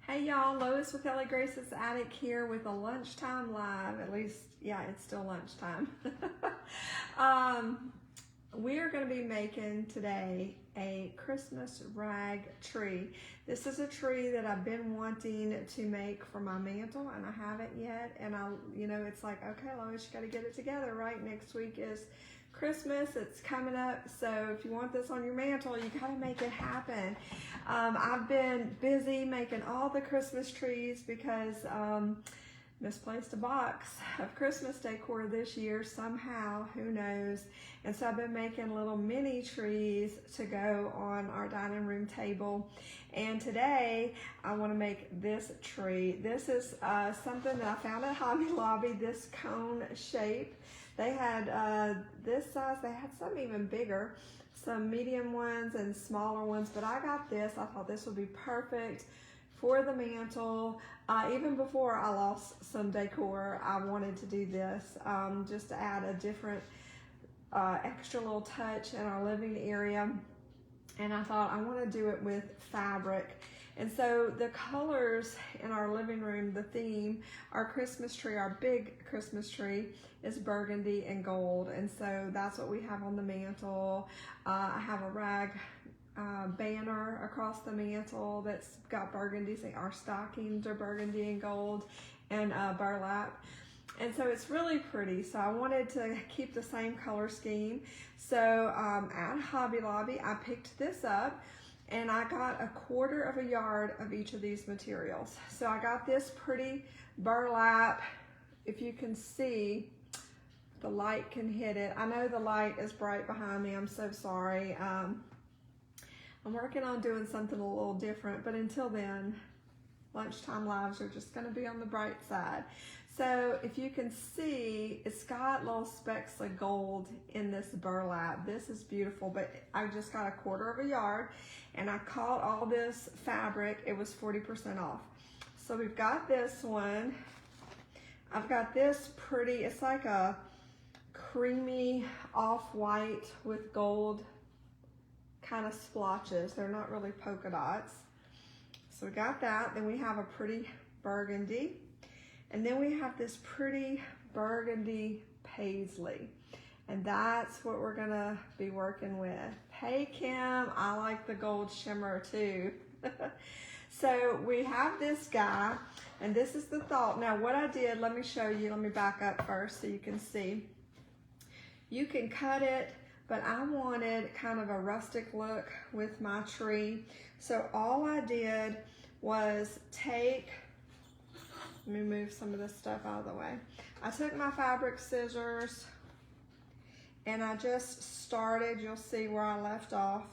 Hey y'all, Lois with Ellie Grace's Attic here with a lunchtime live. At least, yeah, it's still lunchtime. We're going to be making today a Christmas rag tree. This is a tree that I've been wanting to make for my mantle, and I haven't yet. And it's like, okay, Lois, you got to get it together, right? Next week is Christmas, it's coming up, so if you want this on your mantle, you gotta make it happen. I've been busy making all the Christmas trees because misplaced a box of Christmas decor this year somehow, who knows. And so I've been making little mini trees to go on our dining room table. And today I want to make this tree. This is something that I found at Hobby Lobby, this cone shape. They had this size, they had some even bigger, some medium ones and smaller ones, but I got this. I thought this would be perfect for the mantle. Even before I lost some decor, I wanted to do this just to add a different extra little touch in our living area. And I thought I want to do it with fabric. And so the colors in our living room, the theme, our Christmas tree, our big Christmas tree is burgundy and gold. And so that's what we have on the mantle. I have a rag banner across the mantle that's got burgundy. So our stockings are burgundy and gold and burlap. And so it's really pretty. So I wanted to keep the same color scheme. So at Hobby Lobby, I picked this up. And I got 1/4 yard of each of these materials. So I got this pretty burlap. If you can see, the light can hit it. I know the light is bright behind me. I'm so sorry. I'm working on doing something a little different, but until then, lunchtime lives are just gonna be on the bright side. So if you can see, it's got little specks of gold in this burlap. This is beautiful, but I just got 1/4 yard and I caught all this fabric. It was 40% off. So we've got this one. I've got this pretty, it's like a creamy off-white with gold kind of splotches. They're not really polka dots. So we got that. Then we have a pretty burgundy. And then we have this pretty burgundy paisley. And that's what we're gonna be working with. Hey Kim, I like the gold shimmer too. So we have this guy, and this is the thought. Now what I did, let me show you, let me back up first so you can see. You can cut it, but I wanted kind of a rustic look with my tree. So all I did was take, let me move some of this stuff out of the way. I took my fabric scissors and I just started, you'll see where I left off.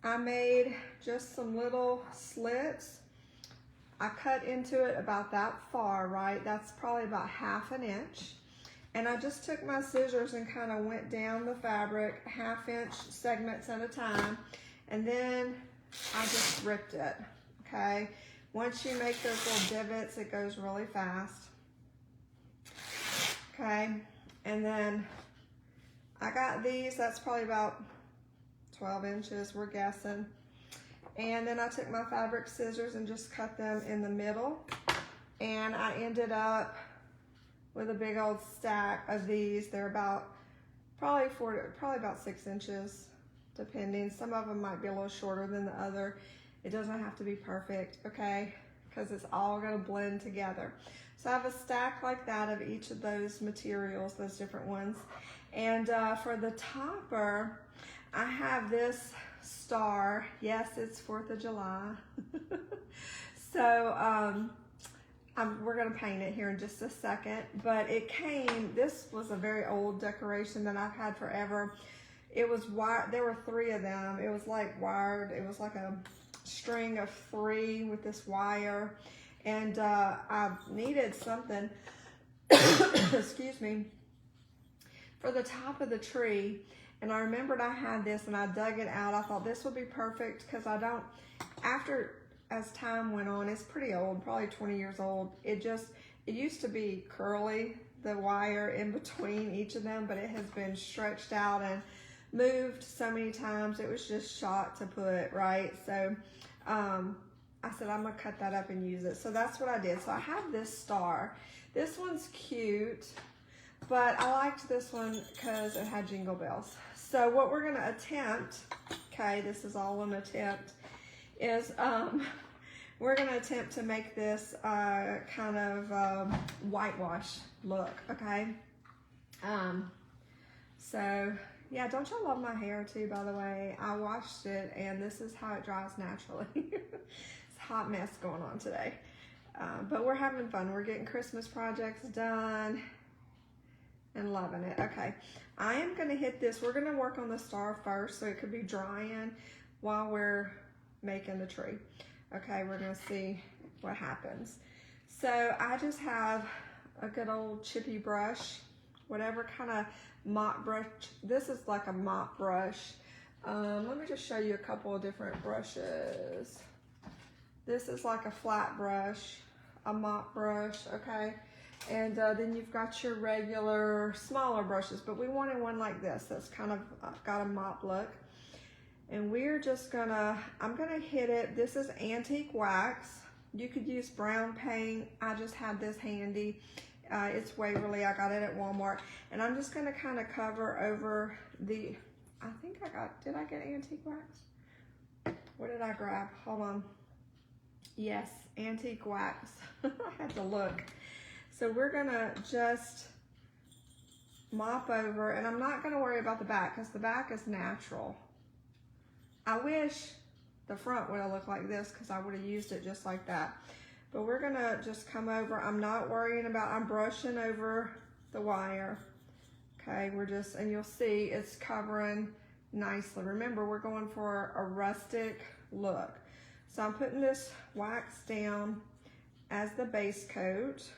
I made just some little slits. I cut into it about that far, right? That's probably about 1/2 inch. And I just took my scissors and kind of went down the fabric 1/2 inch segments at a time. And then I just ripped it, okay? Once you make those little divots, it goes really fast. Okay, and then I got these, that's probably about 12 inches, we're guessing. And then I took my fabric scissors and just cut them in the middle. And I ended up with a big old stack of these. They're about, probably about 6 inches, depending. Some of them might be a little shorter than the other. It doesn't have to be perfect, okay? Because it's all gonna blend together. So I have a stack like that of each of those materials, those different ones. And for the topper, I have this star. Yes, it's 4th of July. So we're gonna paint it here in just a second. But it came, this was a very old decoration that I've had forever. It was wired, there were 3 of them. It was like wired, it was like a string of 3 with this wire, and I needed something excuse me, for the top of the tree. And I remembered I had this and I dug it out. I thought this would be perfect because I don't, as time went on, it's pretty old, probably 20 years old. It used to be curly, the wire in between each of them, but it has been stretched out and moved so many times. It was just shot to put, right? So I said I'm gonna cut that up and use it. So that's what I did. So I have this star. This one's cute, but I liked this one because it had jingle bells. So what we're gonna attempt, okay, this is all an attempt, is we're gonna attempt to make this kind of whitewash look, okay? So yeah, don't y'all love my hair too, by the way? I washed it and this is how it dries naturally. It's a hot mess going on today. But we're having fun. We're getting Christmas projects done and loving it. Okay, I am gonna hit this. We're gonna work on the star first so it could be drying while we're making the tree. Okay, we're gonna see what happens. So I just have a good old chippy brush, whatever kind of mop brush. This is like a mop brush. Let me just show you a couple of different brushes. This is like a flat brush, a mop brush, okay? And then you've got your regular smaller brushes, but we wanted one like this that's kind of got a mop look. And we're just gonna, I'm gonna hit it. This is antique wax. You could use brown paint. I just had this handy. It's Waverly, I got it at Walmart. And I'm just gonna kind of cover over the, I think I got, did I get antique wax? What did I grab? Hold on. Yes, antique wax. I had to look. So we're gonna just mop over, and I'm not gonna worry about the back because the back is natural. I wish the front would have looked like this because I would have used it just like that. But we're gonna just come over. I'm not worrying about, I'm brushing over the wire. Okay, we're just, and you'll see it's covering nicely. Remember, we're going for a rustic look. So I'm putting this wax down as the base coat.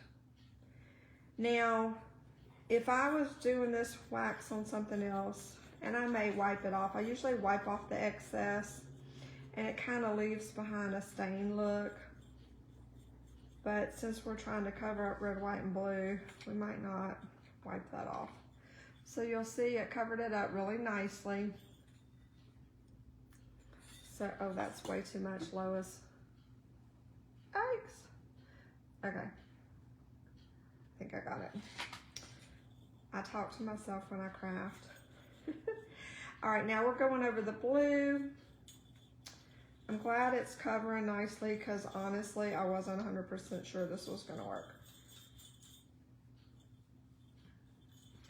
Now, if I was doing this wax on something else, and I may wipe it off, I usually wipe off the excess, and it kind of leaves behind a stain look. But since we're trying to cover up red, white, and blue, we might not wipe that off. So you'll see it covered it up really nicely. So, oh, that's way too much, Lois. Yikes. Okay. I think I got it. I talk to myself when I craft. All right, now we're going over the blue. I'm glad it's covering nicely because honestly, I wasn't 100% sure this was gonna work.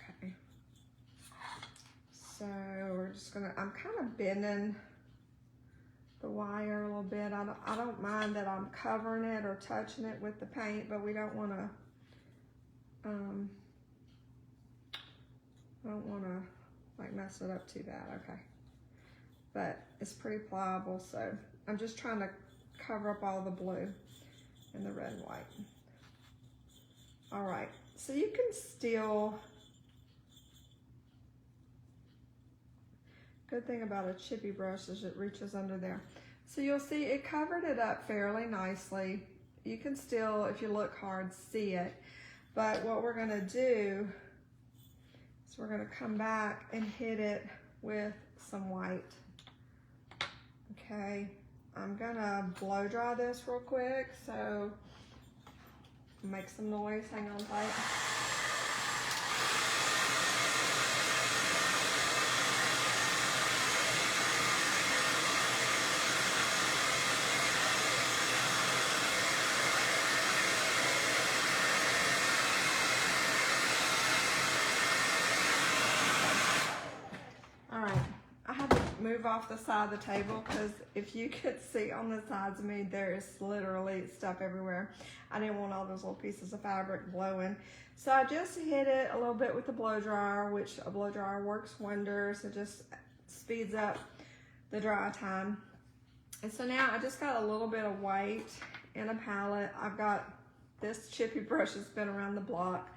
Okay. So we're just gonna, I'm kind of bending the wire a little bit. I don't mind that I'm covering it or touching it with the paint, but we don't wanna, I don't wanna like mess it up too bad, okay. But it's pretty pliable, so I'm just trying to cover up all the blue and the red and white. All right, so you can still, good thing about a chippy brush is it reaches under there. So you'll see it covered it up fairly nicely. You can still, if you look hard, see it. But what we're gonna do is we're gonna come back and hit it with some white. Okay, I'm gonna blow dry this real quick, so make some noise, hang on tight. Move off the side of the table because if you could see on the sides of me, there is literally stuff everywhere. I didn't want all those little pieces of fabric blowing. So I just hit it a little bit with the blow dryer, which a blow dryer works wonders. It just speeds up the dry time. And so now I just got a little bit of white in a palette. I've got this chippy brush that's been around the block.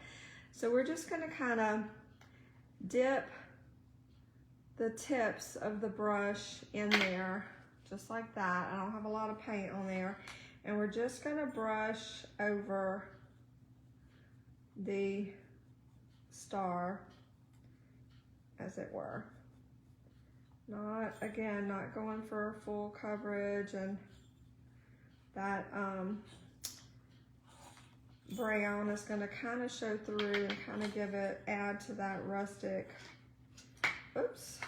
So we're just gonna kind of dip the tips of the brush in there, just like that. I don't have a lot of paint on there. And we're just gonna brush over the star, as it were. Not, again, not going for full coverage, that brown is going to kind of show through and kind of add to that rustic, oops,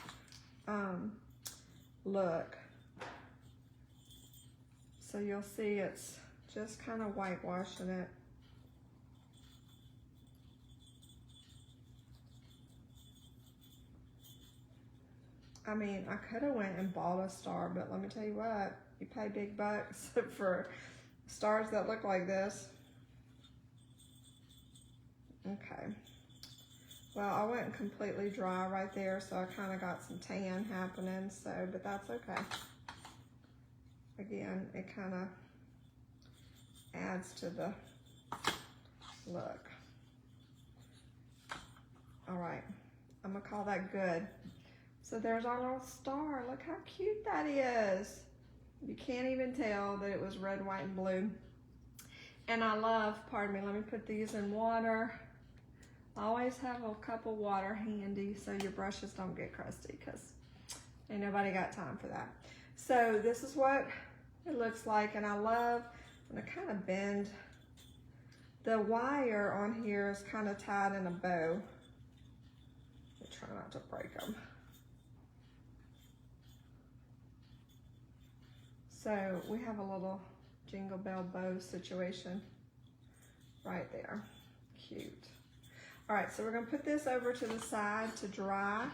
look. So you'll see it's just kind of whitewashing it. I mean, I could have went and bought a star, but let me tell you what, you pay big bucks for stars that look like this. Okay. Well, I went completely dry right there, so I kind of got some tan happening, so, but that's okay. Again, it kind of adds to the look. All right, I'm gonna call that good. So there's our little star. Look how cute that is. You can't even tell that it was red, white, and blue. And I love, pardon me, let me put these in water. Always have a cup of water handy so your brushes don't get crusty, because ain't nobody got time for that. So this is what it looks like, and I love, I'm gonna kind of bend. The wire on here is kind of tied in a bow. Try not to break them. So we have a little jingle bell bow situation right there. Cute. All right, so we're gonna put this over to the side to dry.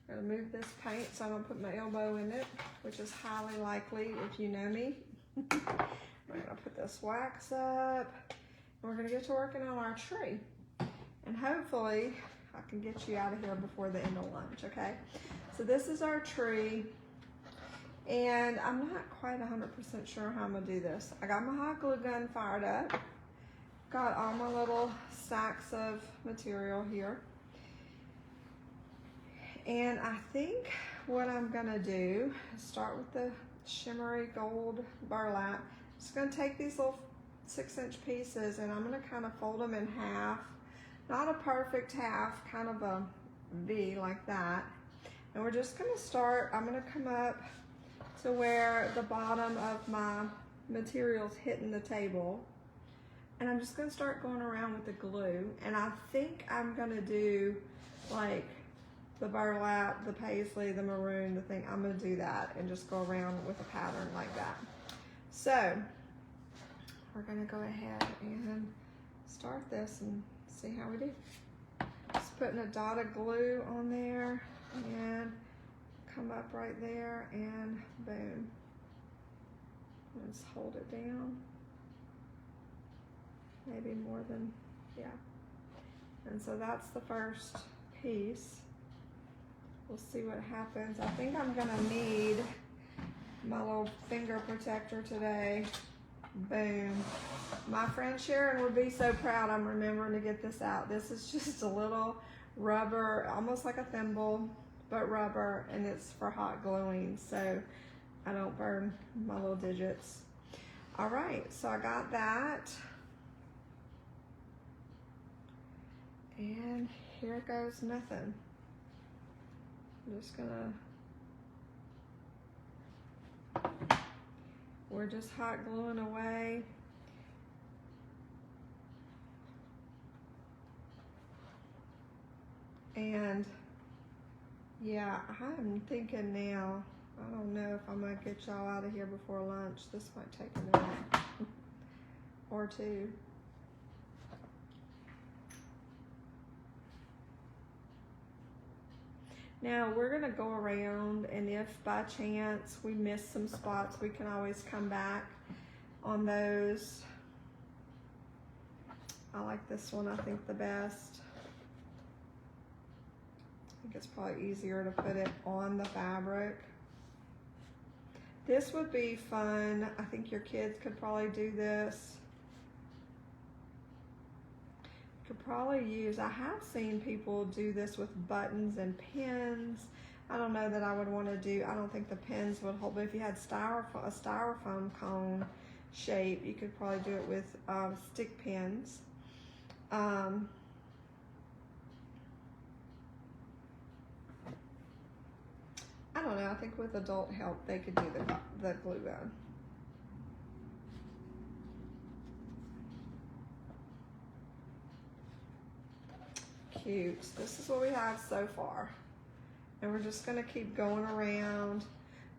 I'm gonna move this paint, so I'm gonna put my elbow in it, which is highly likely if you know me. We're gonna put this wax up, and we're gonna get to working on our tree. And hopefully, I can get you out of here before the end of lunch, okay? So this is our tree, and I'm not quite 100% sure how I'm gonna do this. I got my hot glue gun fired up, got all my little stacks of material here, and I think what I'm gonna do is start with the shimmery gold burlap. I'm just gonna take these little 6-inch pieces, and I'm gonna kind of fold them in half. Not a perfect half, kind of a V like that. And we're just gonna start, I'm gonna come up to where the bottom of my material's hitting the table. And I'm just gonna start going around with the glue. And I think I'm gonna do like the burlap, the paisley, the maroon, the thing. I'm gonna do that and just go around with a pattern like that. So we're gonna go ahead and start this and see how we do. Just putting a dot of glue on there and come up right there and boom. Let's hold it down. Maybe more than, yeah. And so that's the first piece. We'll see what happens. I think I'm gonna need my little finger protector today. Boom. My friend Sharon would be so proud I'm remembering to get this out. This is just a little rubber, almost like a thimble, but rubber, and it's for hot gluing, so I don't burn my little digits. All right, so I got that. And here goes nothing. I'm just gonna, we're just hot gluing away. And yeah, I'm thinking now, I don't know if I'm gonna get y'all out of here before lunch. This might take a minute or two. Now we're gonna go around, and if by chance we miss some spots, we can always come back on those. I like this one, I think, the best. I think it's probably easier to put it on the fabric. This would be fun. I think your kids could probably do this. Could probably use, I have seen people do this with buttons and pins. I don't know that I would want to do, I don't think the pins would hold, but if you had a styrofoam cone shape, you could probably do it with stick pins. I don't know, I think with adult help they could do the glue gun. cute. This is what we have so far. And we're just gonna keep going around.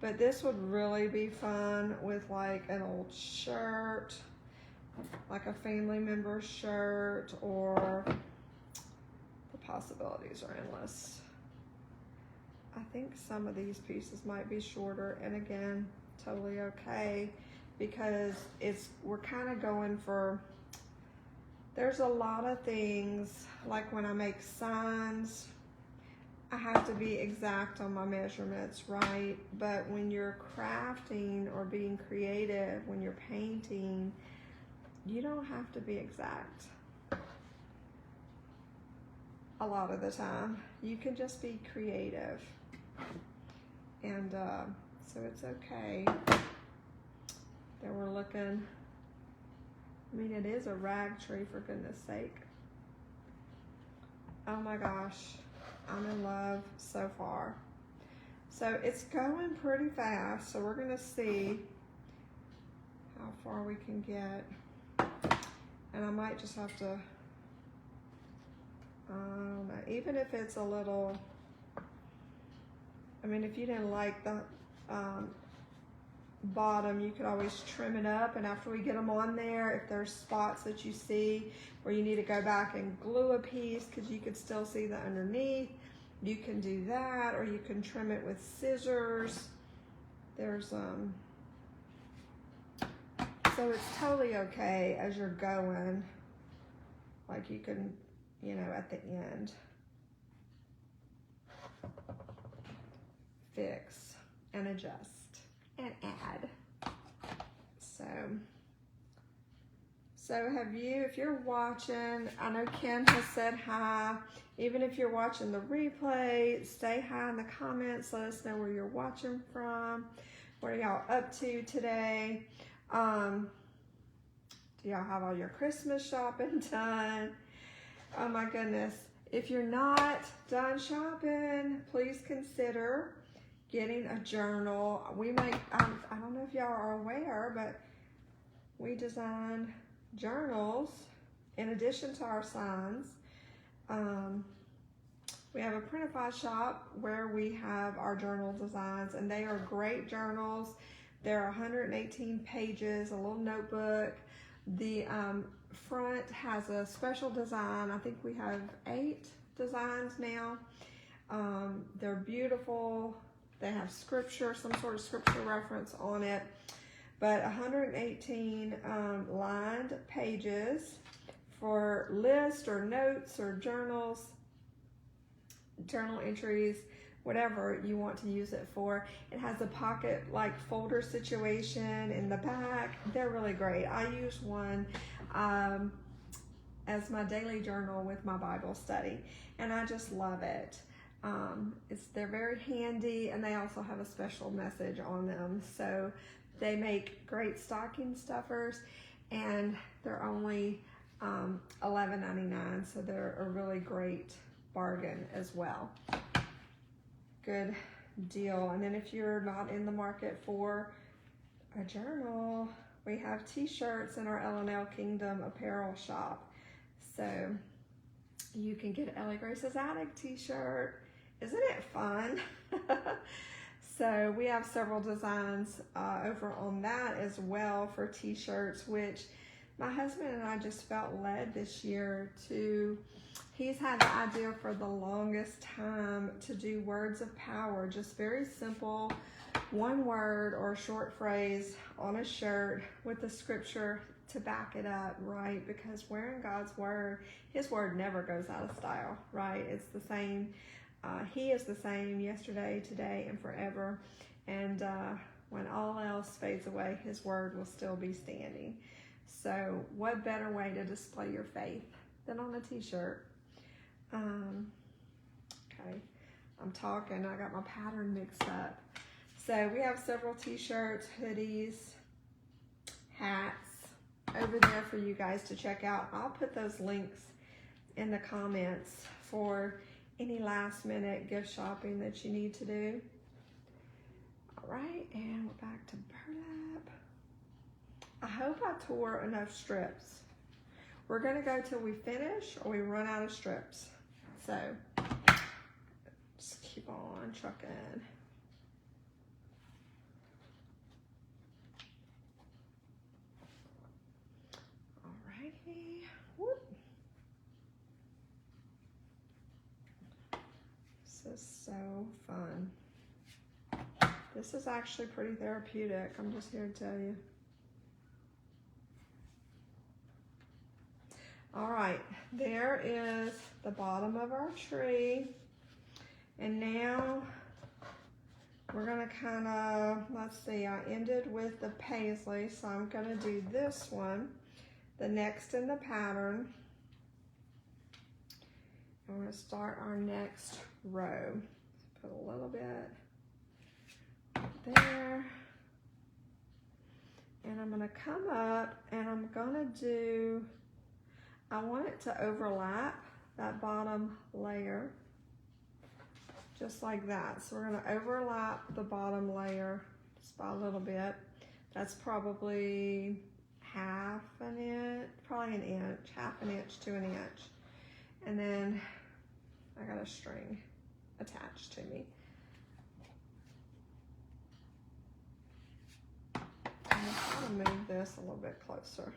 But this would really be fun with like an old shirt, like a family member shirt, or the possibilities are endless. I think some of these pieces might be shorter, and again, totally okay, because we're kind of going for, there's a lot of things, like when I make signs, I have to be exact on my measurements, right? But when you're crafting or being creative, when you're painting, you don't have to be exact a lot of the time. You can just be creative. And so it's okay that we're looking. I mean, it is a rag tree, for goodness sake. Oh my gosh, I'm in love so far. So it's going pretty fast, so we're gonna see how far we can get. And I might just have to, I don't know, even if it's a little, I mean, if you didn't like the bottom, you could always trim it up, and after we get them on there, if there's spots that you see where you need to go back and glue a piece because you could still see the underneath, you can do that, or you can trim it with scissors. There's so it's totally okay as you're going, like you can, you know, at the end fix and adjust and add. So have you, if you're watching, I know Ken has said hi. Even if you're watching the replay, stay hi in the comments. Let us know where you're watching from. What are y'all up to today? Do y'all have all your Christmas shopping done? Oh my goodness. If you're not done shopping, please consider getting a journal. We make, I don't know if y'all are aware, but we design journals in addition to our signs. We have a Printify shop where we have our journal designs, and they are great journals. They're 118 pages, a little notebook. The front has a special design. I think we have 8 designs now. They're beautiful. They have scripture, some sort of scripture reference on it. But 118 lined pages for lists or notes or journals, journal entries, whatever you want to use it for. It has a pocket like folder situation in the back. They're really great. I use one as my daily journal with my Bible study, and I just love it. They're very handy, and they also have a special message on them. So they make great stocking stuffers, and they're only $11.99, so they're a really great bargain as well. Good deal. And then if you're not in the market for a journal, we have t-shirts in our L&L Kingdom apparel shop. So you can get Ellie Grace's Attic t-shirt. Isn't it fun? So we have several designs over on that as well for t-shirts, which my husband and I just felt led this year to, he's had the idea for the longest time to do words of power, just very simple, one word or a short phrase on a shirt with the scripture to back it up, right? Because wearing God's word, his word never goes out of style, right? It's the same. He is the same yesterday, today, and forever. And when all else fades away, his word will still be standing. So what better way to display your faith than on a t-shirt? Okay, I'm talking, I got my pattern mixed up. So we have several t-shirts, hoodies, hats over there for you guys to check out. I'll put those links in the comments for any last minute gift shopping that you need to do. All right, and we're back to burlap. I hope I tore enough strips. We're gonna go till we finish or we run out of strips. So just keep on trucking. Alrighty. Whoop. This is so fun. This is actually pretty therapeutic. I'm just here to tell you. All right, there is the bottom of our tree. And now we're gonna kind of, let's see, I ended with the paisley, so I'm gonna do this one, the next in the pattern. And we're gonna start our next row. Put a little bit there. And I'm gonna come up and I'm gonna do, I want it to overlap that bottom layer, just like that. So we're gonna overlap the bottom layer just by a little bit. That's probably half an inch, probably an inch, half an inch to an inch. And then I got a string attached to me. I'm gonna move this a little bit closer.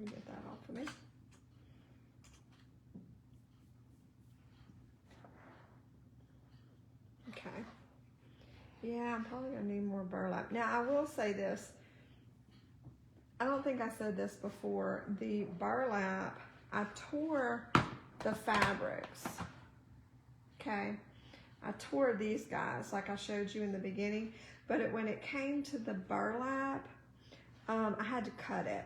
Let me get that off of me. Okay. Yeah, I'm probably gonna need more burlap. Now I will say this. I don't think I said this before. The burlap, I tore the fabrics. Okay. I tore these guys like I showed you in the beginning, but when it came to the burlap, I had to cut it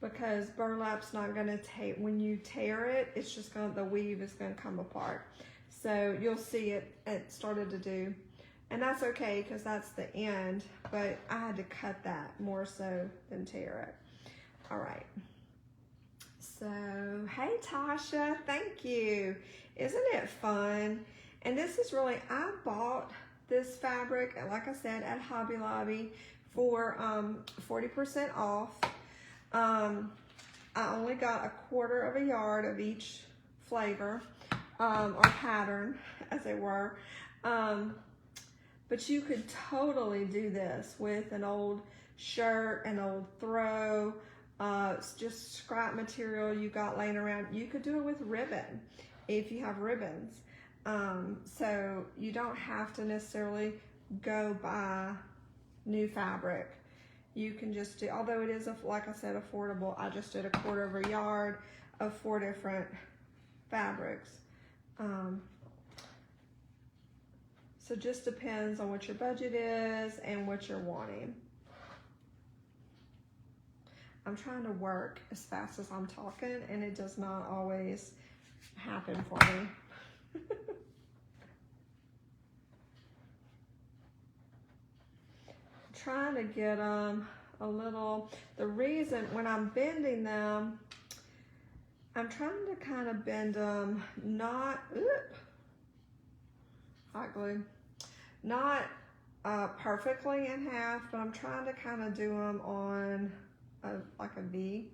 because burlap's not gonna take, when you tear it, it's just gonna, the weave is gonna come apart. So you'll see it started to do, and that's okay because that's the end, but I had to cut that more so than tear it. All right. So, hey Tasha, thank you. Isn't it fun? And this is really, I bought this fabric, like I said, at Hobby Lobby for 40% off. I only got 1/4 of a yard of each flavor, or pattern, as they were. But you could totally do this with an old shirt, an old throw, just scrap material you got laying around. You could do it with ribbon if you have ribbons. So you don't have to necessarily go buy new fabric. You can just do, although it is, like I said, affordable, I just did 1/4 of a yard of 4 different fabrics. So just depends on what your budget is and what you're wanting. I'm trying to work as fast as I'm talking, and it does not always happen for me. Trying to get them a little, the reason when I'm bending them, I'm trying to kind of bend them, not, hot glue, not perfectly in half, but I'm trying to kind of do them on like a V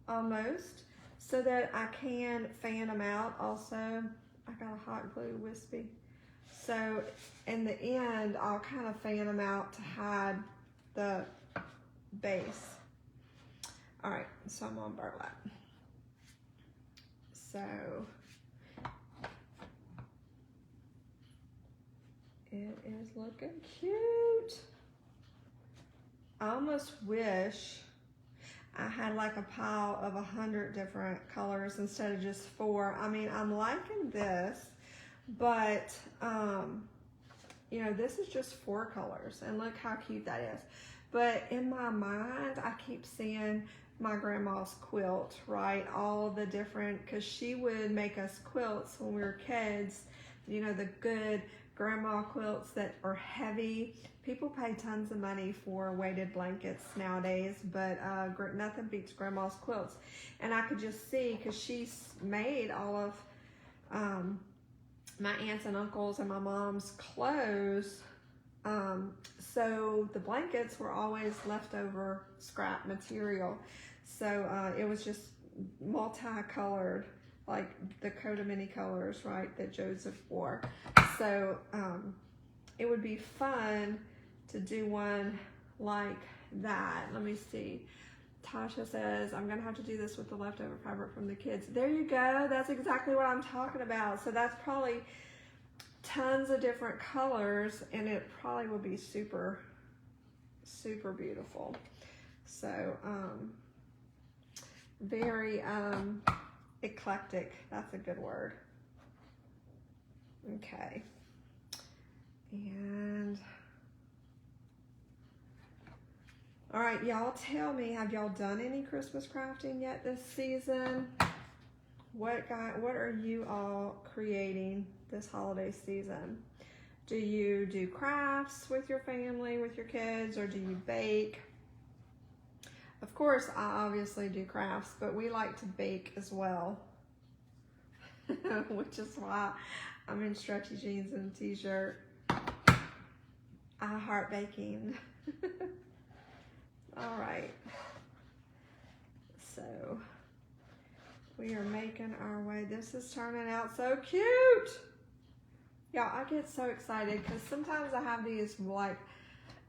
almost, so that I can fan them out also. I got a hot glue wispy. So in the end, I'll kind of fan them out to hide the base. All right, so I'm on burlap. So it is looking cute. I almost wish I had like a pile of 100 different colors instead of just 4. I mean, I'm liking this, but you know, this is just 4 colors, and look how cute that is. But in my mind, I keep seeing my grandma's quilt, right? All of the different, because she would make us quilts when we were kids, you know, the good grandma quilts that are heavy. People pay tons of money for weighted blankets nowadays, but nothing beats grandma's quilts. And I could just see, because she's made all of my aunts and uncles and my mom's clothes So the blankets were always leftover scrap material. So it was just multicolored, like the coat of many colors, right, that Joseph wore. So it would be fun to do one like that. Let me see. Tasha says, I'm gonna have to do this with the leftover fabric from the kids. There you go. That's exactly what I'm talking about. So that's probably tons of different colors, and it probably will be super, super beautiful. So very eclectic. That's a good word. Okay. And all right, y'all tell me, have y'all done any Christmas crafting yet this season? What are you all creating this holiday season? Do you do crafts with your family, with your kids, or do you bake? Of course, I obviously do crafts, but we like to bake as well, which is why I'm in stretchy jeans and a t-shirt. I heart baking. All right, so we are making our way. This is turning out so cute. Y'all, I get so excited because sometimes I have these like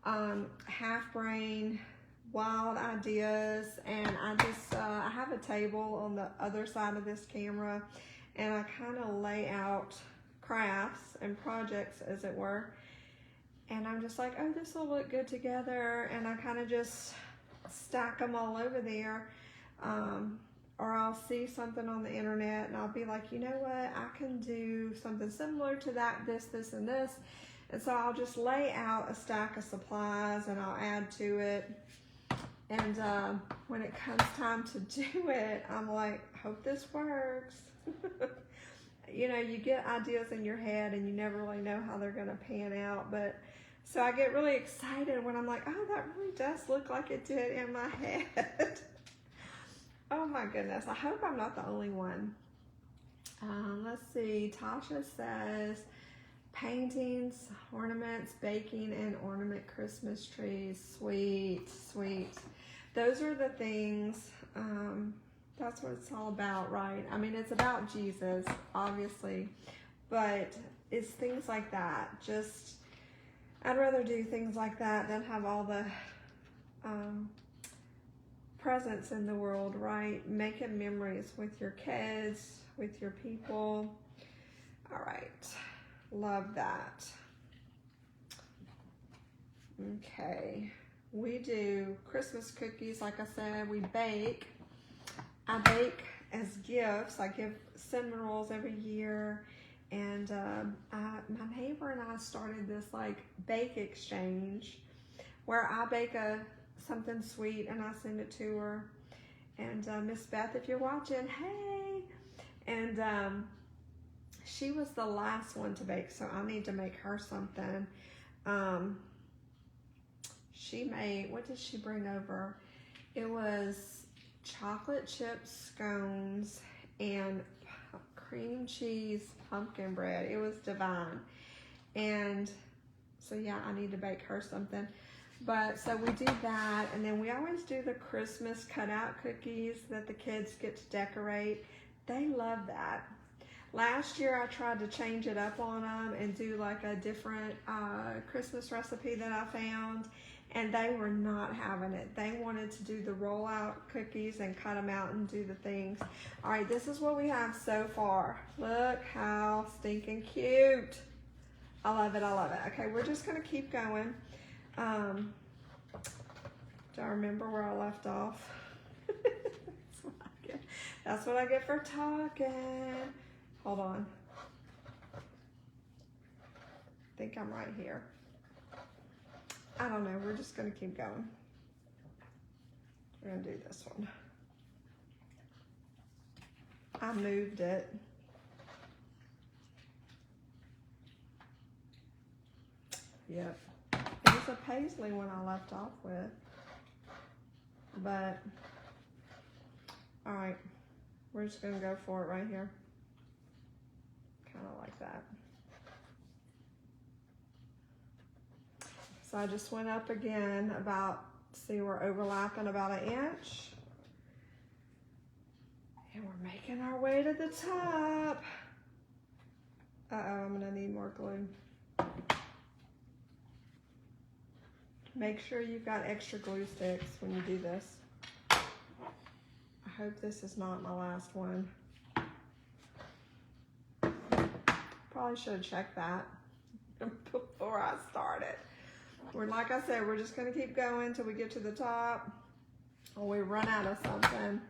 half-brain wild ideas, and I have a table on the other side of this camera, and I kind of lay out crafts and projects, as it were, and I'm just like, oh, this will look good together, and I kind of just stack them all over there. Or I'll see something on the internet and I'll be like, you know what, I can do something similar to that, this, and this. And so I'll just lay out a stack of supplies and I'll add to it. And when it comes time to do it, I'm like, hope this works. You know, you get ideas in your head and you never really know how they're gonna pan out. But so I get really excited when I'm like, oh, that really does look like it did in my head. Oh my goodness, I hope I'm not the only one. Let's see, Tasha says, paintings, ornaments, baking, and ornament Christmas trees. Sweet, sweet. Those are the things, that's what it's all about, right? I mean, it's about Jesus, obviously, but it's things like that. Just, I'd rather do things like that than have all the presence in the world, right? Making memories with your kids, with your people. All right, love that. Okay, we do Christmas cookies. Like I said, we bake. I bake as gifts. I give cinnamon rolls every year, and my neighbor and I started this like bake exchange where I bake something sweet and I send it to her. And Miss Beth, if you're watching, hey. And she was the last one to bake, so I need to make her something. She made, what did she bring over? It was chocolate chip scones and cream cheese pumpkin bread. It was divine. And so yeah, I need to bake her something. But so we do that, and then we always do the Christmas cutout cookies that the kids get to decorate. They love that. Last year I tried to change it up on them and do like a different Christmas recipe that I found, and they were not having it. They wanted to do the rollout cookies and cut them out and do the things. All right, this is what we have so far. Look how stinking cute. I love it, I love it. Okay, we're just gonna keep going. Do I remember where I left off? That's what I get for talking. Hold on. I think I'm right here. I don't know. We're just going to keep going. We're going to do this one. I moved it. Yep. It was a paisley one I left off with. But, all right. We're just going to go for it right here. Kind of like that. So I just went up again about, see, we're overlapping about 1 inch. And we're making our way to the top. Uh-oh, I'm gonna need more glue. Make sure you've got extra glue sticks when you do this. I hope this is not my last one. Probably should have checked that before I started. Like I said, we're just gonna keep going till we get to the top or we run out of something.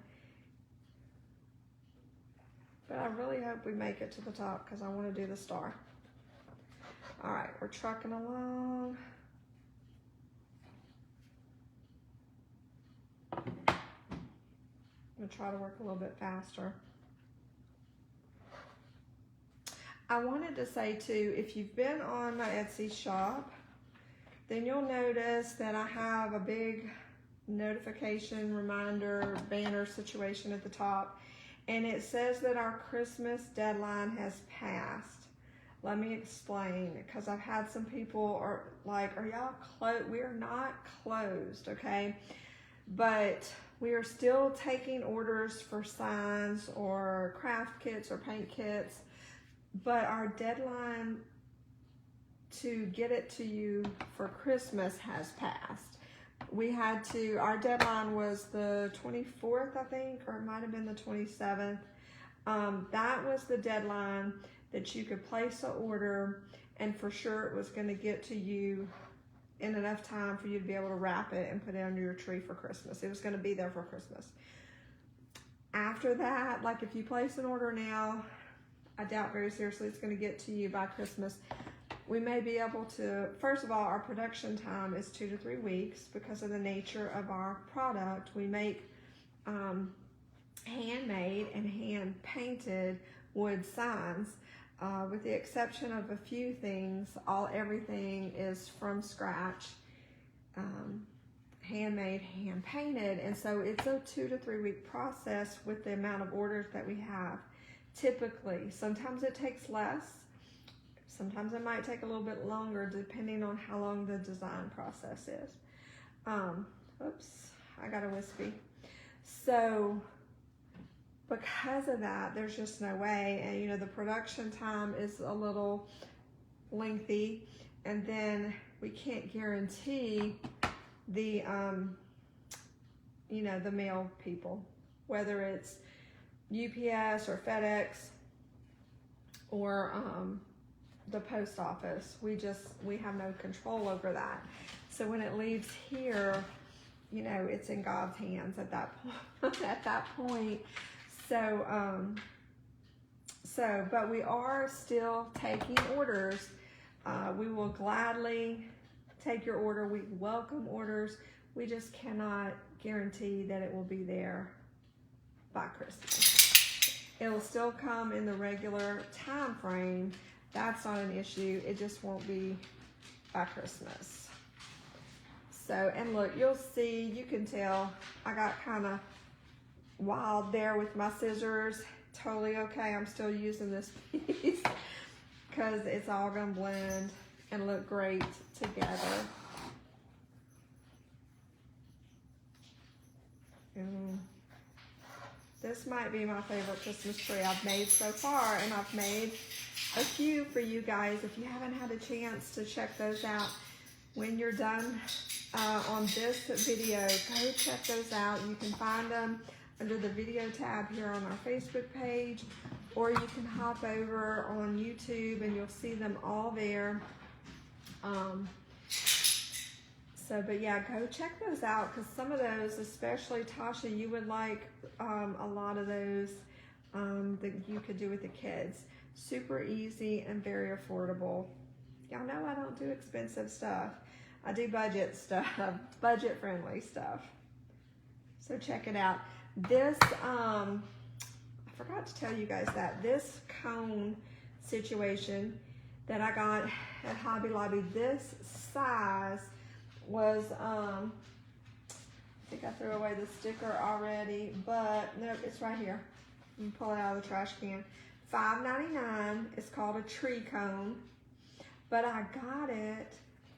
But I really hope we make it to the top because I want to do the star. All right, we're trucking along. I'm gonna try to work a little bit faster. I wanted to say too, if you've been on my Etsy shop, then you'll notice that I have a big notification reminder banner situation at the top, and it says that our Christmas deadline has passed. Let me explain, because I've had some people are like, are y'all closed? We are not closed, okay? But we are still taking orders for signs or craft kits or paint kits, but our deadline to get it to you for Christmas has passed. We had to, our deadline was the 24th, I think, or it might have been the 27th. That was the deadline that you could place an order, and for sure it was going to get to you in enough time for you to be able to wrap it and put it under your tree for Christmas. It was going to be there for Christmas. After that, like if you place an order now, I doubt very seriously it's going to get to you by Christmas. We may be able to, first of all, our production time is 2 to 3 weeks because of the nature of our product. We make handmade and hand painted wood signs. With the exception of a few things, everything is from scratch, handmade, hand painted, and so it's a 2 to 3 week process with the amount of orders that we have. Typically, sometimes it takes less, sometimes it might take a little bit longer depending on how long the design process is. Oops, I got a wispy. So because of that, there's just no way, and you know, the production time is a little lengthy, and then we can't guarantee the, you know, the mail people, whether it's UPS or FedEx or the post office. We have no control over that. So when it leaves here, you know, it's in God's hands at that point. At that point. So, but we are still taking orders. We will gladly take your order. We welcome orders. We just cannot guarantee that it will be there by Christmas. It will still come in the regular time frame. That's not an issue. It just won't be by Christmas. So, and look, you'll see, you can tell I got kind of wild there with my scissors. Totally okay. I'm still using this piece because it's all gonna blend and look great together. This might be my favorite Christmas tree I've made so far, and I've made a few for you guys. If you haven't had a chance to check those out, when you're done on this video, go check those out. You can find them under the video tab here on our Facebook page, or you can hop over on YouTube and you'll see them all there. But yeah, go check those out, because some of those, especially Tasha, you would like a lot of those that you could do with the kids. Super easy and very affordable. Y'all know I don't do expensive stuff. I do budget stuff, budget friendly stuff. So check it out. This, I forgot to tell you guys that this cone situation that I got at Hobby Lobby, this size was, I think I threw away the sticker already, but nope, it's right here. You can pull it out of the trash can. $5.99. It's called a tree cone, but I got it,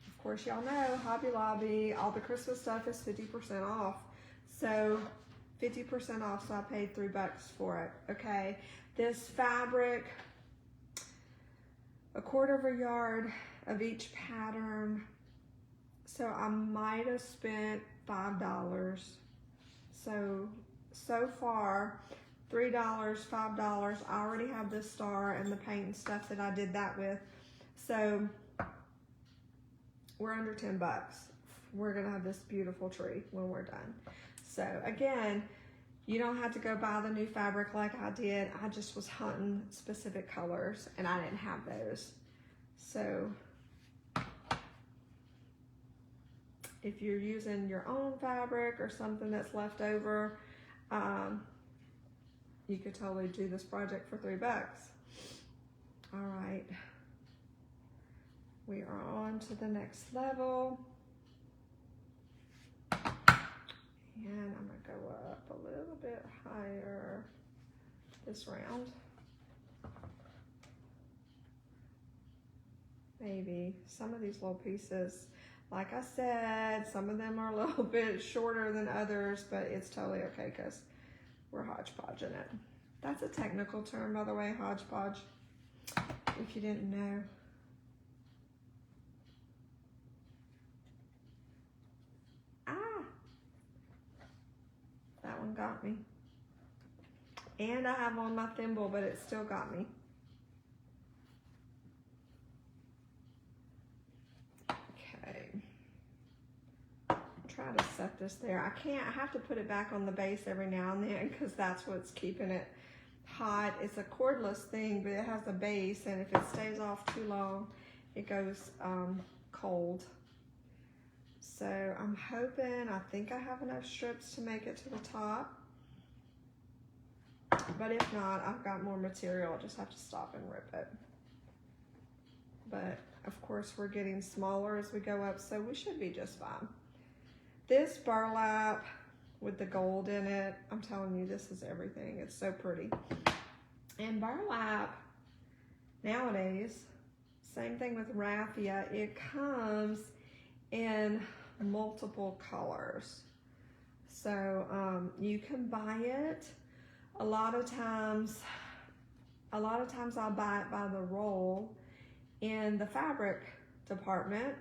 of Of course, y'all know Hobby Lobby, all the Christmas stuff is 50% off. So 50% off, so I paid $3 for it, okay? This fabric, 1/4 yard of each pattern. So I might have spent $5. So far, $3, $5. I already have this star and the paint and stuff that I did that with. So we're under $10. We're gonna have this beautiful tree when we're done. So again, you don't have to go buy the new fabric like I did. I just was hunting specific colors and I didn't have those. So if you're using your own fabric or something that's left over, you could totally do this project for $3. All right. We are on to the next level. And I'm gonna go up a little bit higher this round. Maybe some of these little pieces, like I said, some of them are a little bit shorter than others, but it's totally okay because we're hodgepodging it. That's a technical term, by the way, hodgepodge, if you didn't know. That one got me. And I have on my thimble, but it still got me. Okay. Try to set this there. I have to put it back on the base every now and then because that's what's keeping it hot. It's a cordless thing, but it has a base, and if it stays off too long, it goes cold. So I'm hoping, I think I have enough strips to make it to the top. But if not, I've got more material. I'll just have to stop and rip it. But of course we're getting smaller as we go up, so we should be just fine. This burlap with the gold in it, I'm telling you, this is everything. It's so pretty. And burlap, nowadays, same thing with raffia, it comes in multiple colors. So you can buy it. A lot of times I'll buy it by the roll in the fabric department.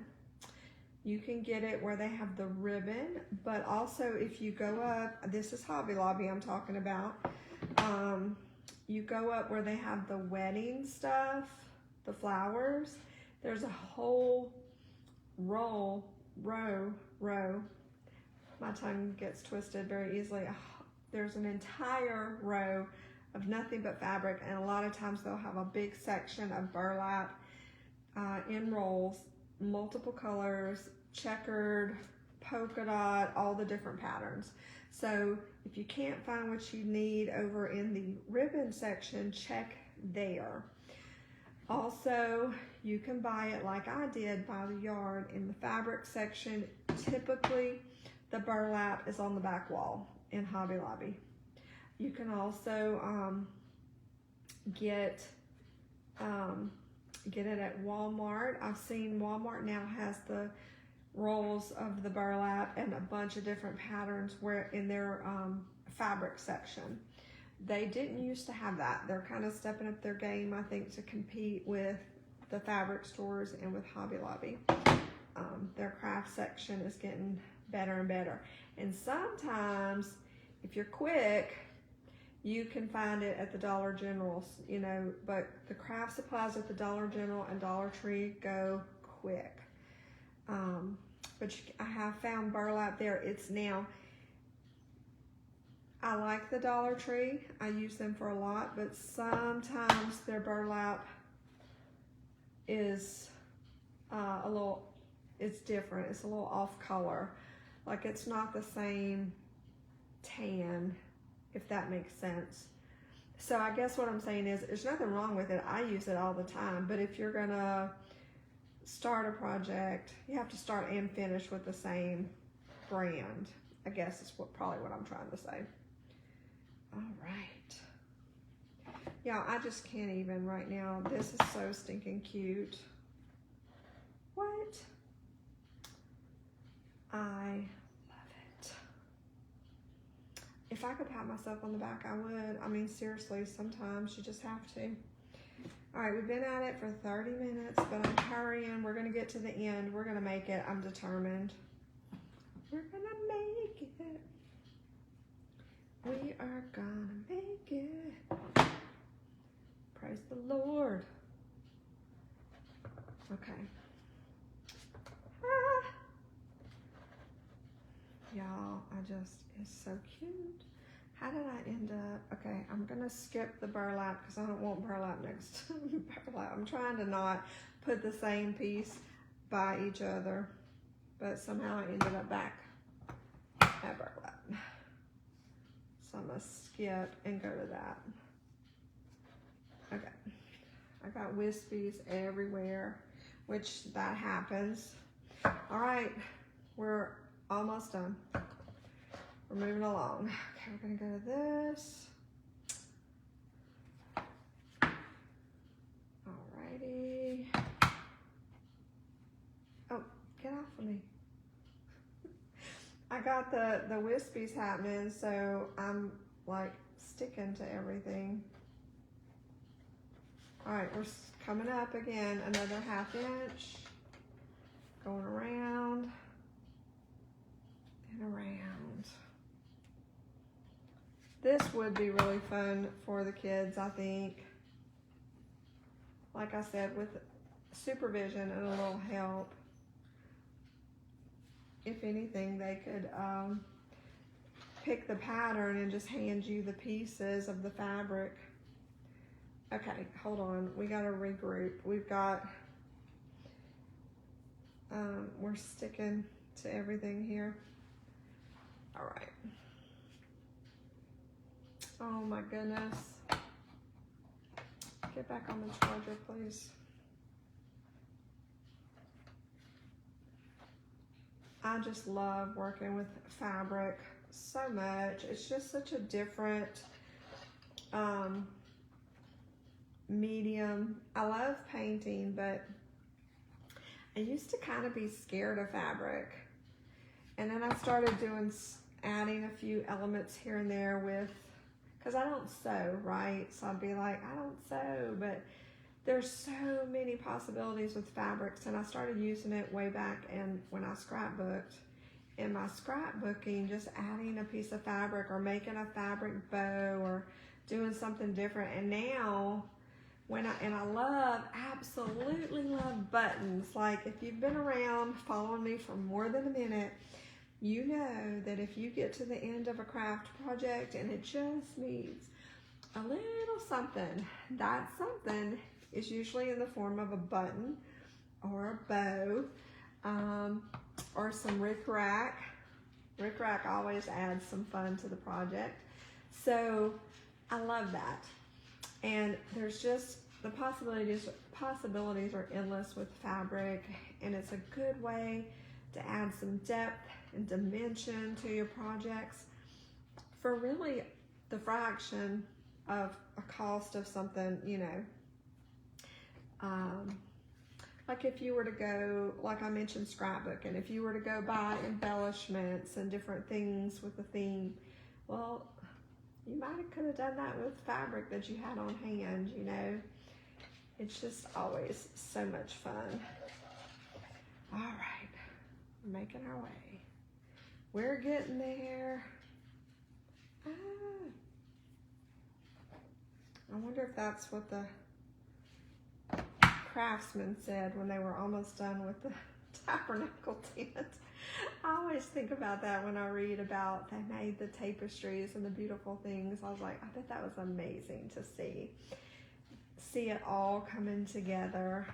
You can get it where they have the ribbon, but also if you go up, this is Hobby Lobby I'm talking about, you go up where they have the wedding stuff, the flowers, there's a whole row, my tongue gets twisted very easily. There's an entire row of nothing but fabric, and a lot of times they'll have a big section of burlap in rolls, multiple colors, checkered, polka dot, all the different patterns. So if you can't find what you need over in the ribbon section, check there. Also, you can buy it like I did by the yard in the fabric section. Typically, the burlap is on the back wall in Hobby Lobby. You can also get it at Walmart. I've seen Walmart now has the rolls of the burlap and a bunch of different patterns where in their fabric section. They didn't used to have that. They're kind of stepping up their game, I think, to compete with the fabric stores and with Hobby Lobby. Their craft section is getting better and better. And sometimes, if you're quick, you can find it at the Dollar General, you know, but the craft supplies at the Dollar General and Dollar Tree go quick. But I have found burlap there. It's now, I like the Dollar Tree. I use them for a lot, but sometimes their burlap is it's different. It's a little off color. Like it's not the same tan, if that makes sense. So I guess what I'm saying is there's nothing wrong with it. I use it all the time, but if you're gonna start a project, you have to start and finish with the same brand, I guess is probably what I'm trying to say. All right. Yeah, I just can't even right now. This is so stinking cute. What? I love it. If I could pat myself on the back, I would. I mean, seriously, sometimes you just have to. All right, we've been at it for 30 minutes, but I'm hurrying. We're gonna get to the end. We're gonna make it. I'm determined. We're gonna make it. We are gonna make it. Praise the Lord. Okay. Ah. Y'all, it's so cute. How did I end up? Okay, I'm gonna skip the burlap because I don't want burlap next to burlap. I'm trying to not put the same piece by each other, but somehow I ended up back at burlap. So I'm gonna skip and go to that. Okay, I got wispies everywhere, which that happens. All right, we're almost done. We're moving along. Okay, we're gonna go to this. Alrighty. Oh, get off of me. I got the wispies happening, so I'm like sticking to everything. All right, we're coming up again, another 1/2 inch. Going around and around. This would be really fun for the kids, I think. Like I said, with supervision and a little help. If anything, they could pick the pattern and just hand you the pieces of the fabric. Okay, hold on. We got to regroup. We've got, we're sticking to everything here. All right. Oh my goodness. Get back on the charger, please. I just love working with fabric so much. It's just such a different medium. I love painting, but I used to kind of be scared of fabric. And then I started adding a few elements here and there with, because I don't sew, right? So I'd be like, I don't sew, but there's so many possibilities with fabrics, and I started using it way back when I scrapbooked. In my scrapbooking, just adding a piece of fabric or making a fabric bow or doing something different. And now, I absolutely love buttons. Like if you've been around following me for more than a minute, you know that if you get to the end of a craft project and it just needs a little something, that something is usually in the form of a button or a bow, or some rickrack. Rickrack always adds some fun to the project. So I love that. And there's just, the possibilities are endless with fabric, and it's a good way to add some depth and dimension to your projects for really the fraction of a cost of something, you know. Like if you were to go, like I mentioned scrapbooking, if you were to go buy embellishments and different things with the theme, well, you could have done that with fabric that you had on hand, you know. It's just always so much fun. All right, we're making our way. We're getting there. I wonder if that's what the craftsman said when they were almost done with the tabernacle tent. I always think about that when I read about they made the tapestries and the beautiful things. I was like, I bet that was amazing to see it all coming together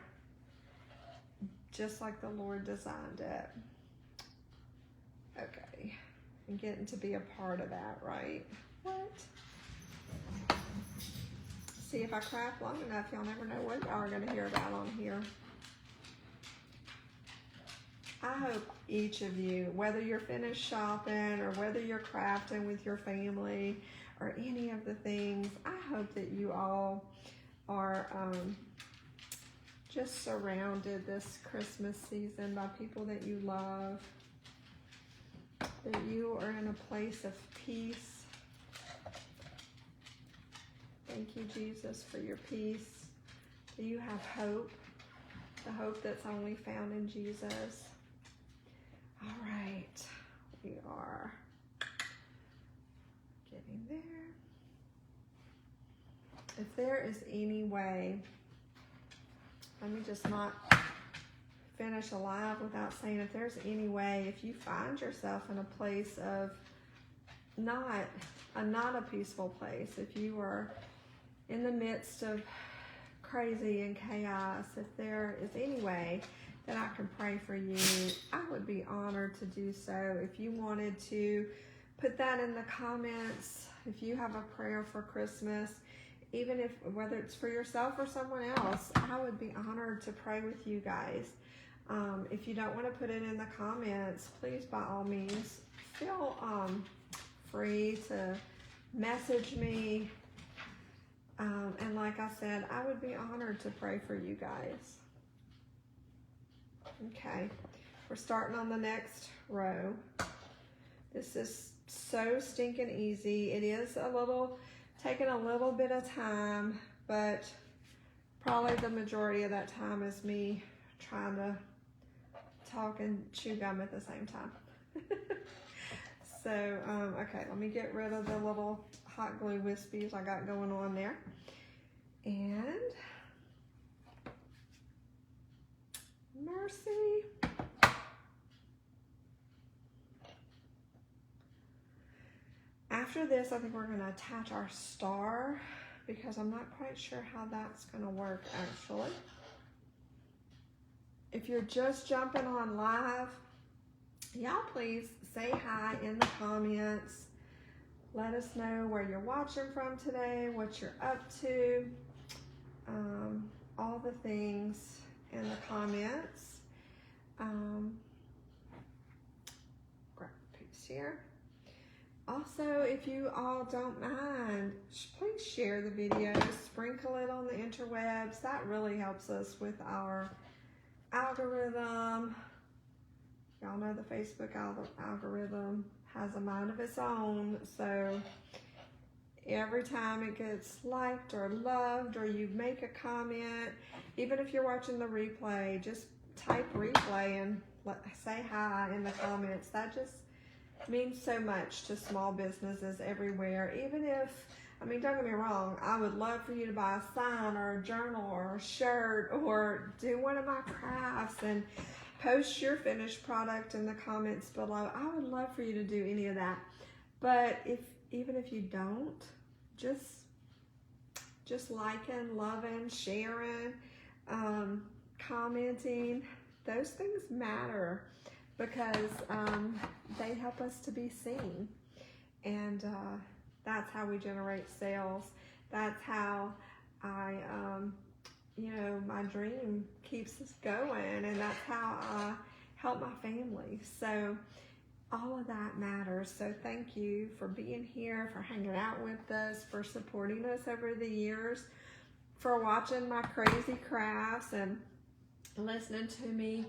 just like the Lord designed it. Okay, and getting to be a part of that, right? What? See, if I craft long enough, y'all never know what y'all are going to hear about on here. I hope each of you, whether you're finished shopping or whether you're crafting with your family or any of the things, I hope that you all are just surrounded this Christmas season by people that you love. that you are in a place of peace. Thank you, Jesus, for your peace. That you have hope, the hope that's only found in Jesus. All right, we are getting there. If there is any way, let me just not finish alive without saying, if there's any way, if you find yourself in a place of not a peaceful place, if you are in the midst of crazy and chaos, if there is any way that I can pray for you, I would be honored to do so. If you wanted to put that in the comments, if you have a prayer for Christmas, even if, whether it's for yourself or someone else, I would be honored to pray with you guys. If you don't want to put it in the comments, please, by all means, feel free to message me. And like I said, I would be honored to pray for you guys. Okay, we're starting on the next row. This is so stinking easy. It is taking a little bit of time, but probably the majority of that time is me trying to talk and chew gum at the same time. So, okay, let me get rid of the little hot glue wispies I got going on there. And mercy. After this, I think we're going to attach our star, because I'm not quite sure how that's going to work actually. If you're just jumping on live, y'all please say hi in the comments. Let us know where you're watching from today, what you're up to, all the things in the comments. Grab a piece here. Also, if you all don't mind, please share the video, sprinkle it on the interwebs. That really helps us with our algorithm. Y'all know the Facebook algorithm has a mind of its own, so every time it gets liked or loved, or you make a comment, even if you're watching the replay, just type replay and say hi in the comments. That just means so much to small businesses everywhere. Even if, I mean, don't get me wrong, I would love for you to buy a sign or a journal or a shirt or do one of my crafts and post your finished product in the comments below. I would love for you to do any of that. But even if you don't, just liking, loving, sharing, commenting, those things matter, because they help us to be seen. And that's how we generate sales. That's how my dream keeps us going, and that's how I help my family. So all of that matters. So thank you for being here, for hanging out with us, for supporting us over the years, for watching my crazy crafts and listening to me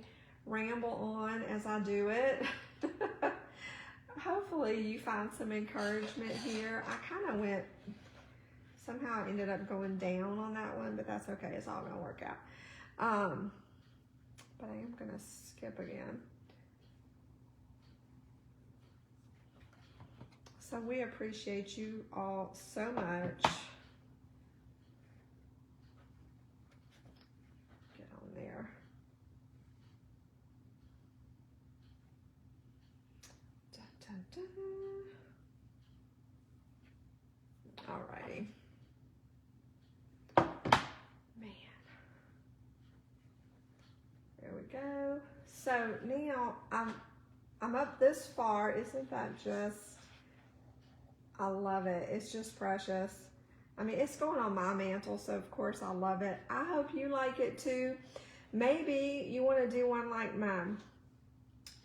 ramble on as I do it. Hopefully you find some encouragement here. I kind of somehow I ended up going down on that one, but that's okay. It's all gonna work out. But I am gonna skip again. So we appreciate you all so much. Get on there. Da, da, da. Alrighty. Man. There we go. So now I'm up this far. Isn't that just, I love it. It's just precious. I mean, it's going on my mantle, so of course I love it. I hope you like it too. Maybe you want to do one like mine.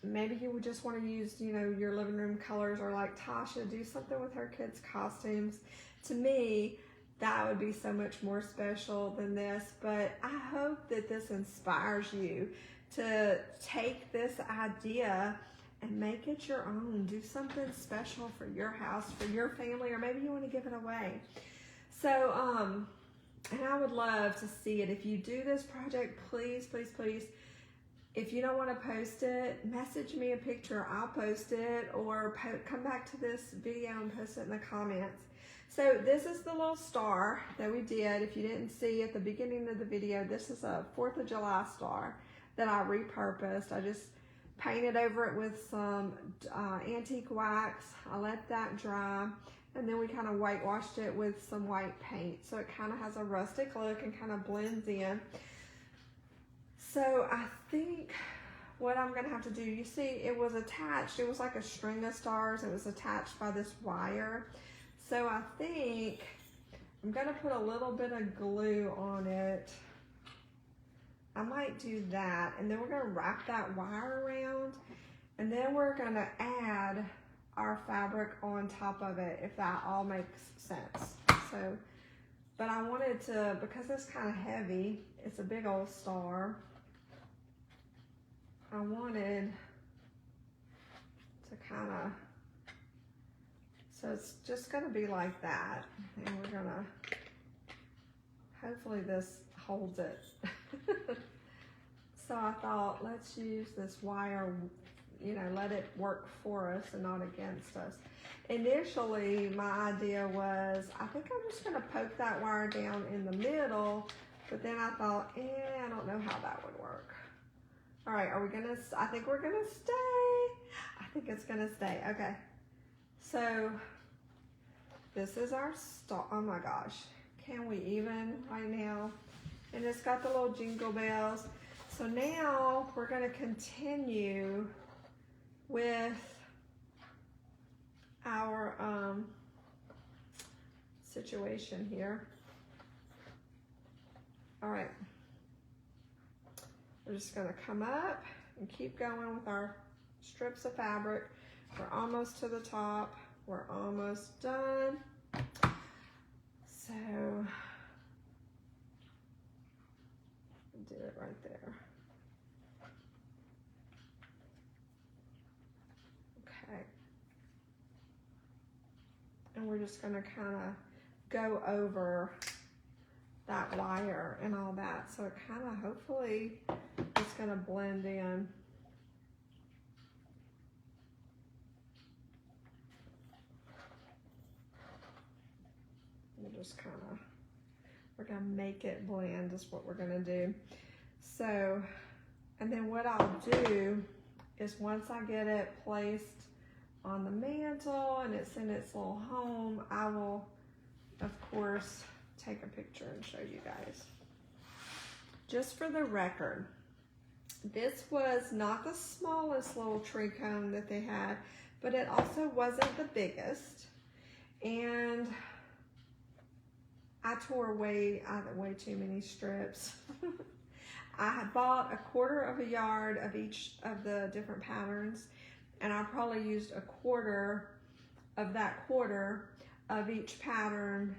Maybe you would just want to use, your living room colors, or like Tasha, do something with her kids' costumes. To me, that would be so much more special than this. But I hope that this inspires you to take this idea and make it your own. Do something special for your house, for your family, or maybe you want to give it away. So, and I would love to see it. If you do this project, please, please, please, if you don't want to post it, message me a picture. I'll post it, or come back to this video and post it in the comments. So this is the little star that we did. If you didn't see at the beginning of the video, this is a 4th of July star that I repurposed. I just painted over it with some antique wax. I let that dry, and then we kind of whitewashed it with some white paint. So it kind of has a rustic look and kind of blends in. So I think what I'm gonna have to do, you see it was attached, it was like a string of stars. It was attached by this wire. So I think I'm gonna put a little bit of glue on it. I might do that, and then we're gonna wrap that wire around, and then we're gonna add our fabric on top of it, if that all makes sense. So, but I wanted to, because it's kind of heavy, it's a big old star, I wanted to kind of, so it's just gonna be like that, and we're gonna, hopefully this holds it. So I thought, let's use this wire, you know, let it work for us and not against us. Initially, my idea was, I think I'm just gonna poke that wire down in the middle, but then I thought, I don't know how that would work. All right, are we gonna, I think we're gonna stay. I think it's gonna stay, okay. So, this is our star, oh my gosh. Can we even right now? And it's got the little jingle bells. So now we're gonna continue with our situation here. All right. We're just gonna come up and keep going with our strips of fabric. We're almost to the top. We're almost done. So, do it right there. Okay. And we're just gonna kind of go over that wire and all that. So it kind of, hopefully, it's gonna blend in. We'll just kind of, we're gonna make it blend is what we're gonna do. So, and then what I'll do is once I get it placed on the mantle and it's in its little home, I will, of course, take a picture and show you guys. Just for the record, this was not the smallest little tree cone that they had, but it also wasn't the biggest. And I tore way too many strips. I had bought 1/4 yard of each of the different patterns, and I probably used 1/4 of that 1/4 of each pattern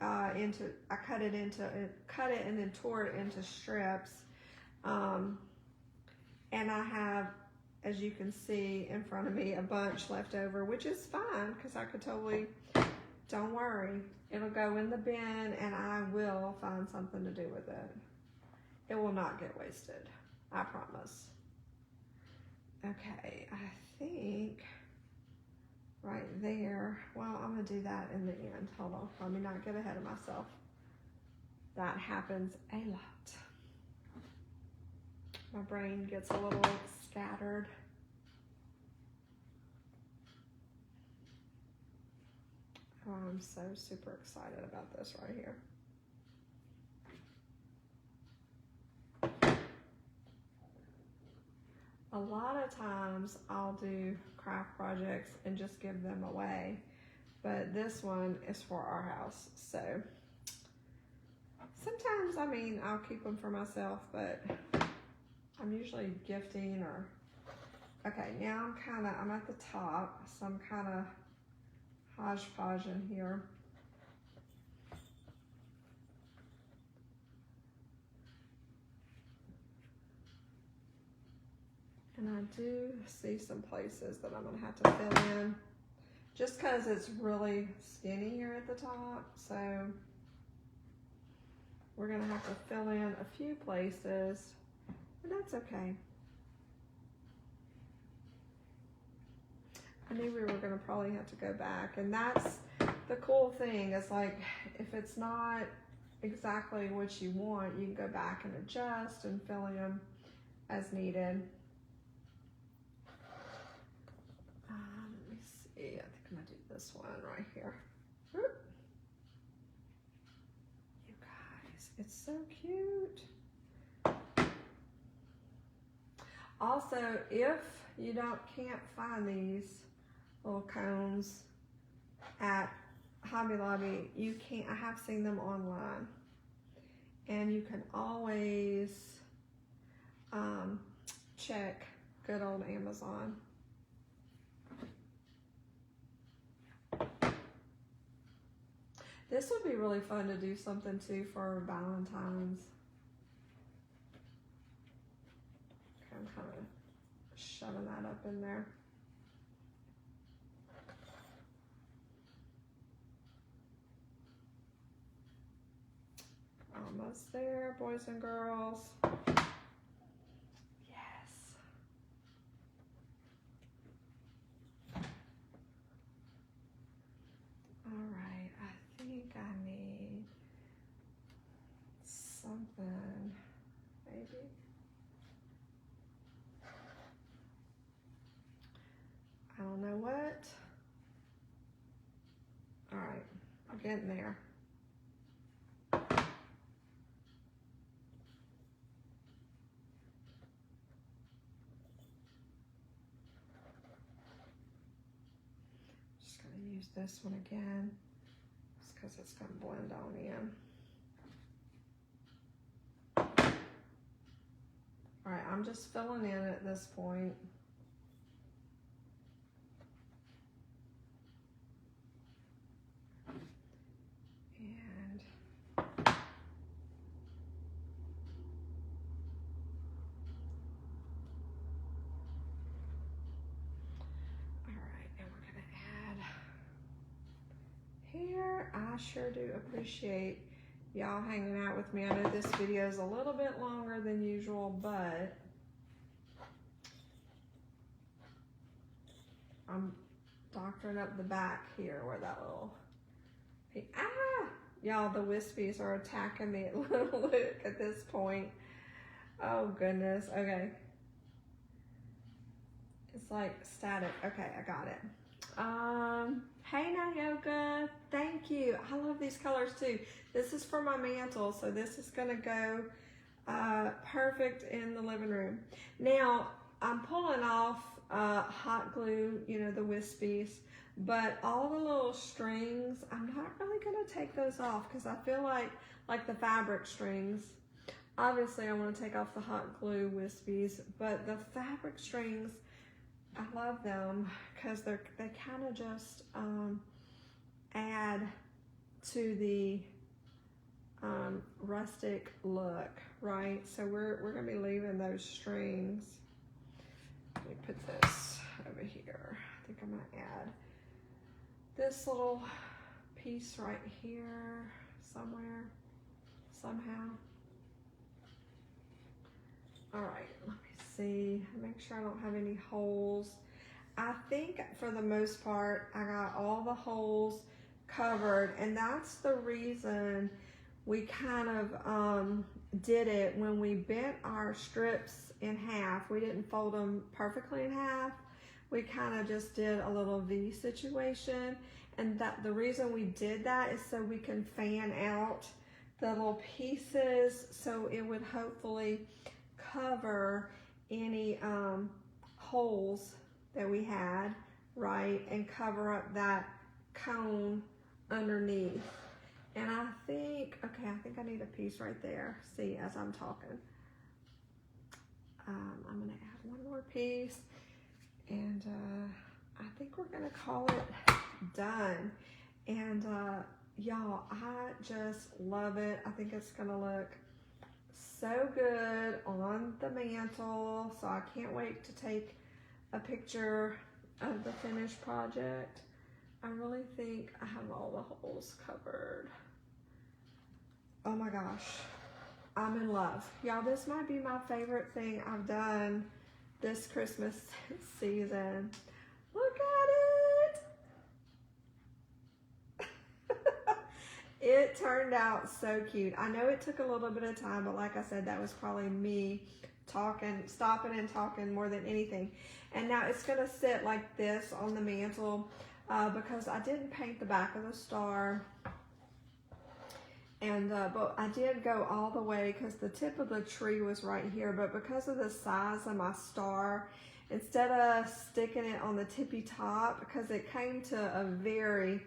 I cut it and then tore it into strips. And I have, as you can see in front of me, a bunch left over, which is fine because I could totally, don't worry, it'll go in the bin and I will find something to do with it. It will not get wasted, I promise. Okay, I think right there, well, I'm gonna do that in the end. Hold on, let me not get ahead of myself. That happens a lot. My brain gets a little scattered. Oh, I'm so super excited about this right here. A lot of times I'll do craft projects and just give them away, but this one is for our house. So sometimes, I mean, I'll keep them for myself, but I'm usually gifting or, okay, now I'm at the top, so I'm kind of hodgepodge in here. And I do see some places that I'm gonna have to fill in just because it's really skinny here at the top. So we're gonna have to fill in a few places, and that's okay. I knew we were gonna probably have to go back, and that's the cool thing is like, if it's not exactly what you want, you can go back and adjust and fill in as needed. Let me see, I think I'm gonna do this one right here. Whoop. You guys, it's so cute. Also, if you can't find these little cones at Hobby Lobby, I have seen them online, and you can always check good old Amazon. This would be really fun to do something too for Valentine's. Okay, I'm kind of shoving that up in there. Almost there, boys and girls. Yes. All right, I think I need something, maybe. I don't know what. All right, I'm getting there. Just gonna use this one again, just because it's gonna blend on in. All right, I'm just filling in at this point. I sure do appreciate y'all hanging out with me. I know this video is a little bit longer than usual, but I'm doctoring up the back here where that little, y'all, the wispies are attacking me at Look at this point. Oh goodness, okay. It's like static. Okay, I got it. Hey Nayoka, thank you. I love these colors too. This is for my mantle, so this is gonna go perfect in the living room. Now, I'm pulling off hot glue, you know, the wispies, but all the little strings, I'm not really gonna take those off because I feel like the fabric strings, obviously I want to take off the hot glue wispies, but the fabric strings, I love them because they kind of just add to the rustic look, right? So we're gonna be leaving those strings. Let me put this over here. I think I'm gonna add this little piece right here somewhere, somehow. All right, let me see, make sure I don't have any holes. I think for the most part, I got all the holes covered, and that's the reason we kind of did it when we bent our strips in half. We didn't fold them perfectly in half. We kind of just did a little V situation, and that the reason we did that is so we can fan out the little pieces so it would hopefully cover any holes that we had, right, and cover up that cone underneath. And I think, okay, I think I need a piece right there. See, as I'm talking, I'm gonna add one more piece, and I think we're gonna call it done. And y'all, I just love it. I think it's gonna look so good on the mantle. So I can't wait to take a picture of the finished project. I really think I have all the holes covered. Oh my gosh, I'm in love. Y'all, this might be my favorite thing I've done this Christmas season. Look at it. It turned out so cute. I know it took a little bit of time, but like I said, that was probably me stopping and talking more than anything. And now it's gonna sit like this on the mantle because I didn't paint the back of the star. And but I did go all the way because the tip of the tree was right here, but because of the size of my star, instead of sticking it on the tippy top, because it came to a very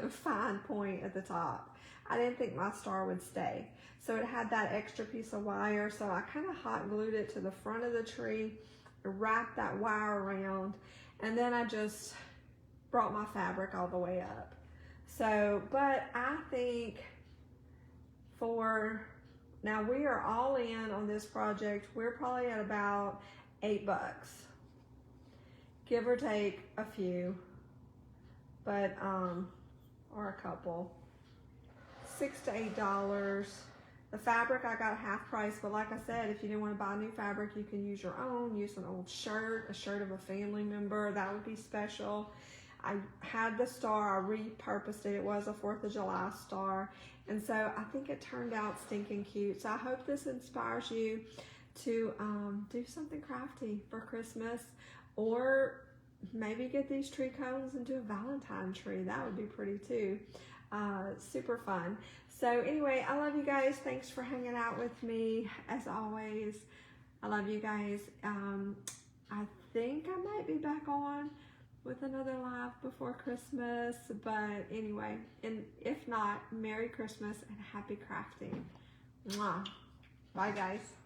fine point at the top, I didn't think my star would stay. So it had that extra piece of wire, so I kind of hot glued it to the front of the tree, wrapped that wire around, and then I just brought my fabric all the way up. So, but I think now we are all in on this project. We're probably at about $8, give or take a few, but or a couple, $6 to $8. The fabric I got half price, but like I said, if you didn't want to buy new fabric, you can use your own. Use an old shirt, a shirt of a family member. That would be special. I had the star, I repurposed it. It was a 4th of July star. And so I think it turned out stinking cute. So I hope this inspires you to do something crafty for Christmas, or maybe get these tree cones and do a Valentine tree. That would be pretty too. Super fun. So anyway, I love you guys. Thanks for hanging out with me as always. I love you guys. I think I might be back on with another live before Christmas, but anyway, and if not, Merry Christmas and happy crafting. Mwah. Bye guys.